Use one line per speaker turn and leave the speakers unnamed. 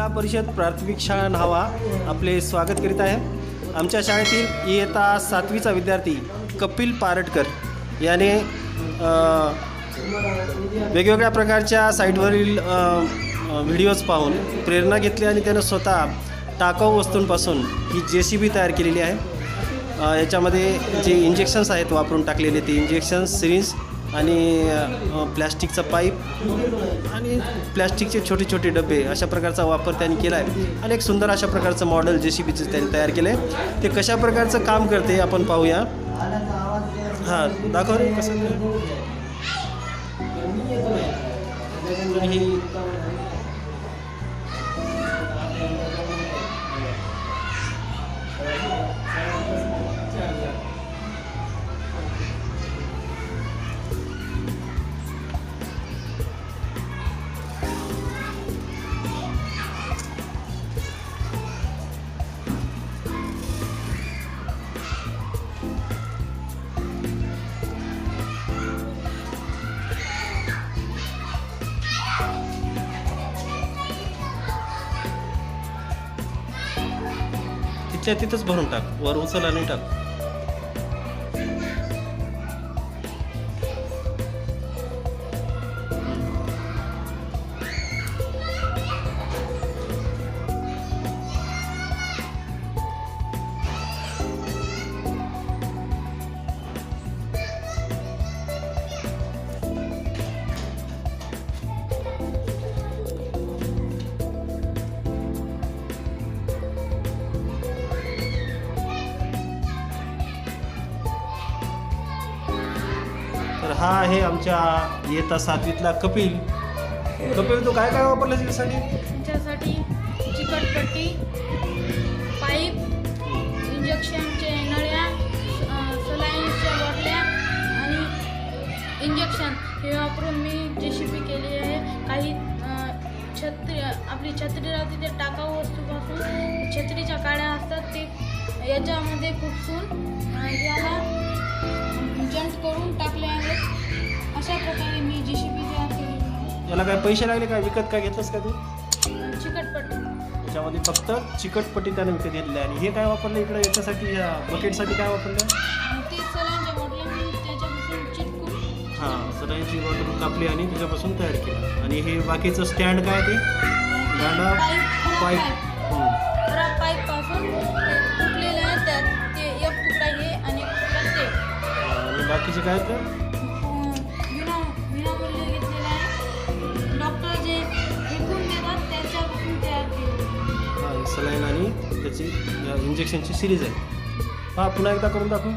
जिल्हा परिषद प्राथमिक शाळा न्हावा आपले स्वागत करीत आहे। आमच्या शाळेतील इयत्ता 7वीचा विद्यार्थी कपिल पारटकर याने वेगवेगळ्या प्रकारच्या साईटवरील व्हिडिओज पाहून प्रेरणा घेतली आणि त्यानं स्वतः टाकाऊ वस्तूंपासून ही JCB तयार केलेली आहे। याच्यामध्ये जे इंजेक्शन्स आहेत वापरून टाकलेले ते इंजेक्शन्स, सिरिंज आणि प्लॅस्टिकचा पाईप आणि प्लॅस्टिकचे छोटे छोटे डबे अशा प्रकारचा वापर त्यांनी केला आहे आणि एक सुंदर अशा प्रकारचं मॉडेल JCBचं त्यांनी तयार केलं आहे। ते कशा प्रकारचं काम करते आपण पाहूया। हां, दाखव रे कसं ही तिथंच भरून टाक, वर उचल आणि टाक। तर हा आहे आमच्या इयत्ता 7वीतला कपिल। कपिल, तू काय काय वापरलं
त्याच्यासाठी? चिकटपट्टी, पाईप, इंजेक्शनचे नळ्या, सलाईनच्या बाटल्या आणि इंजेक्शन हे वापरून मी JCB केली आहे। काही आपली छत्री राहते ते टाकाऊ वस्तूपासून छत्रीच्या काड्या असतात ते याच्यामध्ये खुपसून याला जंट करून टाकले आहेत। अशा प्रकारे मी JCB तयार केली आहे।
याला काय पैसे लागले का? विकत काय घेतलंस का तू?
चिकटपट्टी,
त्याच्यामध्ये फक्त चिकटपट्टी त्याने विकत घेतली आणि हे काय वापरलं इकडे याच्यासाठी, या बकेटसाठी काय वापरलं?
ते सलाईनच्या बॉटल मी त्याच्यापासून चिटकून
सलाईनची बॉटल कापली आणि त्याच्यापासून तयार केलं। आणि हे बाकीचं स्टँड काय ते दांडा पाईप
पासून तुटलेले आहेत त्यात ते एक तुकडा हे आणि एक तुकडा ते
आणि बाकीचे काय तर
विनामूल्य घेतलेलं आहे। डॉक्टर जे विकून देतात त्याच्यापासून तयार केले।
सलाईन आणि त्याची इंजेक्शनची सिरीज आहे। पुन्हा एकदा करून दाखवू।